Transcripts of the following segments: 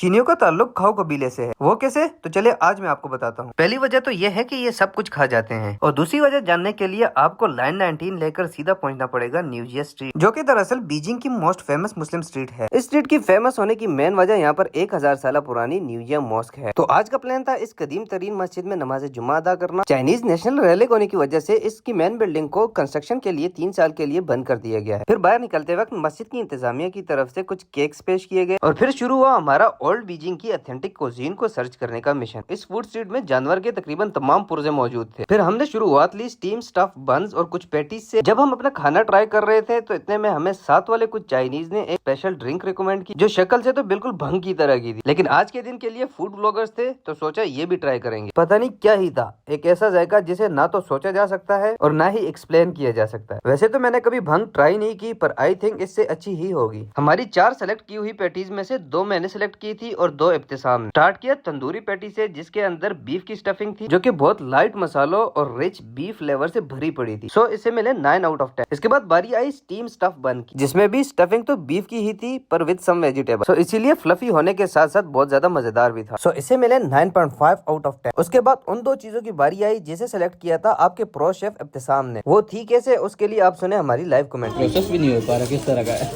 चीनियों का ताल्लुक खाओ कबीले से है। वो कैसे? तो चले आज मैं आपको बताता हूँ। पहली वजह तो ये है कि ये सब कुछ खा जाते हैं, और दूसरी वजह जानने के लिए आपको लाइन 19 लेकर सीधा पहुंचना पड़ेगा न्यूजिया स्ट्रीट, जो कि दरअसल बीजिंग की मोस्ट फेमस मुस्लिम स्ट्रीट है। इस स्ट्रीट की फेमस होने की मेन वजह यहाँ पर 1000 साल पुरानी न्यूजिया मॉस्क है। तो आज का प्लान था इस कदीम तरीन मस्जिद में नमाज जुम्मा अदा करना। चाइनीज नेशनल रैली होने की वजह से इसकी मेन बिल्डिंग को कंस्ट्रक्शन के लिए 3 साल के लिए बंद कर दिया गया है। फिर बाहर निकलते वक्त मस्जिद की इंतजामिया की तरफ से कुछ केक्स पेश किए गए, और फिर शुरू हुआ हमारा ओल्ड बीजिंग की ऑथेंटिक कुजीन को सर्च करने का मिशन। इस फूड स्ट्रीट में जानवर के तकरीबन तमाम पुर्जे मौजूद थे। फिर हमने शुरुआत ली स्टीम स्टफ बन्स और कुछ पैटीज से। जब हम अपना खाना ट्राई कर रहे थे तो इतने में हमें साथ वाले कुछ चाइनीज ने एक स्पेशल ड्रिंक रिकमेंड की, जो शक्ल से तो बिल्कुल भंग की तरह की थी, लेकिन आज के दिन के लिए फूड ब्लॉगर्स थे तो सोचा ये भी ट्राई करेंगे। पता नहीं क्या ही था, एक ऐसा जायका जिसे ना तो सोचा जा सकता है और ना ही एक्सप्लेन किया जा सकता है। वैसे तो मैंने कभी भंग ट्राई नहीं की, पर आई थिंक इससे अच्छी ही होगी। हमारी 4 सेलेक्ट की हुई पैटीज में से 2 मैंने सेलेक्ट की थी और 2 इब्तिसाम ने। स्टार्ट किया तंदूरी पैटी से, जिसके अंदर बीफ की स्टफिंग थी, जो कि बहुत लाइट मसालों और रिच बीफ फ्लेवर से भरी पड़ी थी। सो इसे मिले 9 आउट ऑफ 10। इसके बाद बारी आई स्टीम स्टफ बन की, जिसमें भी स्टफिंग तो बीफ की ही थी पर विद सम वेजिटेबल। सो इसीलिए फ्लफी होने के साथ साथ बहुत ज्यादा मजेदार भी था। सो इसे मिले 9.5 आउट ऑफ 10। उसके बाद उन 2 चीजों की बारी आई जिसे सेलेक्ट किया था आपके प्रो शेफ इब्तिसाम ने। वो थी कैसे, उसके लिए आप सुने हमारी लाइव कमेंट। प्रोसेस भी नहीं हो पा रहा किस तरह का है।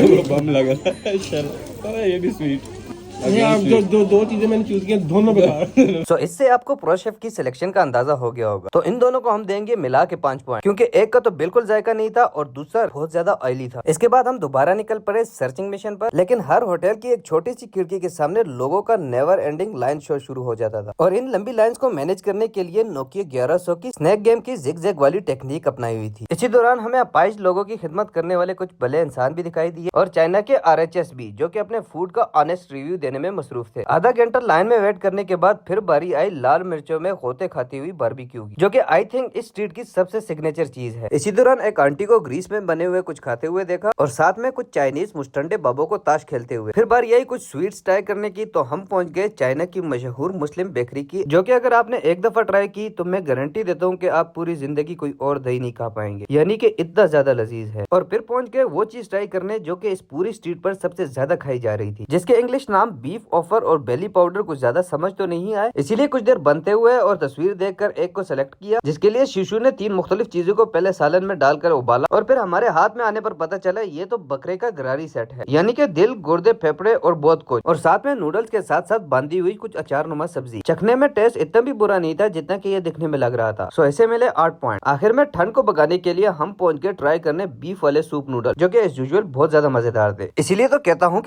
वो बम लगा चलो ये भी स्वीट। आप दो चीजें मैंने चूज किया, दोनों बेकार। सो इससे आपको प्रो शेफ की सिलेक्शन का अंदाजा हो गया होगा। तो इन दोनों को हम देंगे मिला के 5 पॉइंट, क्योंकि एक का तो बिल्कुल जायका नहीं था और दूसरा बहुत ज्यादा ऑयली था। इसके बाद हम दोबारा निकल पड़े सर्चिंग मिशन पर, लेकिन हर होटल की एक छोटी सी खिड़की के सामने लोगों का नेवर एंडिंग लाइन शो शुरू हो जाता था, और इन लंबी लाइन्स को मैनेज करने के लिए नोकिया 1100 की स्नैक गेम की जिग-जैग वाली टेक्निक अपनाई हुई थी। इसी दौरान हमें अपाइज लोगों की खिदमत करने वाले कुछ भले इंसान भी दिखाई दिए, और चाइना के RHS भी, जो कि अपने फूड का ऑनेस्ट रिव्यू देने में मसरूफ थे। आधा घंटा लाइन में वेट करने के बाद फिर बारी आई लाल मिर्चों में होते खाती हुई बारबेक्यू की, जो कि आई थिंक इस स्ट्रीट की सबसे सिग्नेचर चीज है। इसी दौरान एक आंटी को ग्रीस में बने हुए कुछ खाते हुए देखा, और साथ में कुछ चाइनीज मुस्टंडे बाबों को ताश खेलते हुए। फिर बारी आई कुछ स्वीट्स ट्राई करने की, तो हम पहुंच गए चाइना की मशहूर मुस्लिम बेकरी की, जो कि अगर आपने एक दफा ट्राई की तो मैं गारंटी देता हूँ कि आप पूरी जिंदगी कोई और दही नहीं खा पाएंगे, यानी कि इतना ज्यादा लजीज है। और फिर पहुंच गए वो चीज ट्राई करने जो कि इस पूरी स्ट्रीट पर सबसे ज्यादा खाई जा रही थी, जिसके इंग्लिश नाम बीफ ऑफर और बेली पाउडर कुछ ज्यादा समझ तो नहीं आए, इसीलिए कुछ देर बनते हुए और तस्वीर देखकर एक को सेलेक्ट किया, जिसके लिए शिशु ने 3 मुख्तलिफ चीजों को पहले सालन में डालकर उबाला, और फिर हमारे हाथ में आने पर पता चला ये तो बकरे का गरारी सेट है, यानी कि दिल, गुर्दे, फेफड़े और बहुत कुछ, और साथ में नूडल्स के साथ साथ बांधी हुई कुछ अचार नुमा सब्जी। चखने में टेस्ट इतना भी बुरा नहीं था जितना कि ये दिखने में लग रहा था। सो ऐसे मिले 8 पॉइंट। आखिर में ठंड को भगाने के लिए हम पहुंच गए ट्राई करने बीफ वाले सूप नूडल, जो कि एज यूजुअल बहुत ज्यादा मजेदार थे। इसीलिए तो कहता हूँ कि